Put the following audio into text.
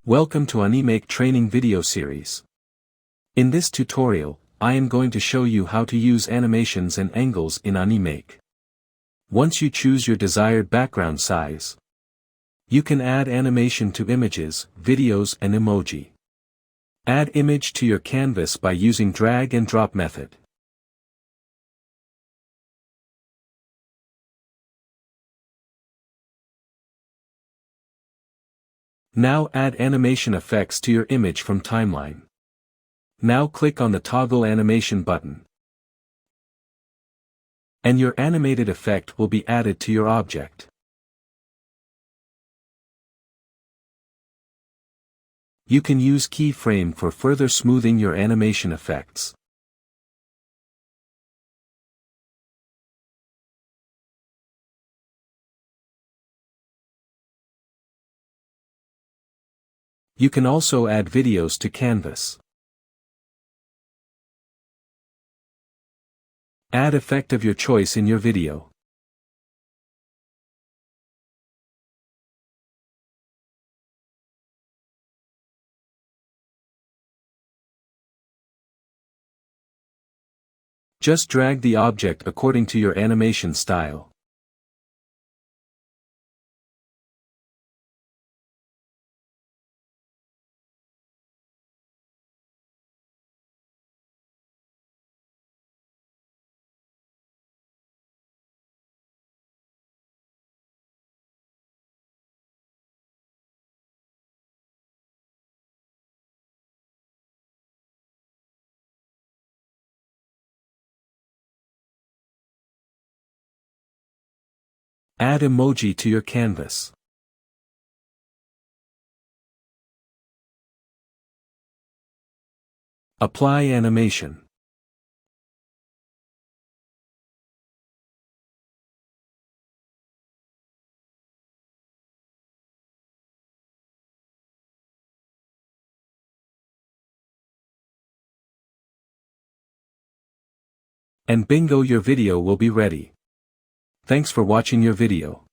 Welcome to Animake training video series. In this tutorial, I am going to show you how to use animations and angles in Animake. Once you choose your desired background size, you can add animation to images, videos and emoji. Add image to your canvas by using drag and drop method. Now add animation effects to your image from timeline. Now click on the toggle animation button, and your animated effect will be added to your object. You can use keyframe for further smoothing your animation effects. You can also add videos to canvas. Add effect of your choice in your video. Just drag the object according to your animation style. Add emoji to your canvas. Apply animation. And bingo, your video will be ready. Thanks for watching your video.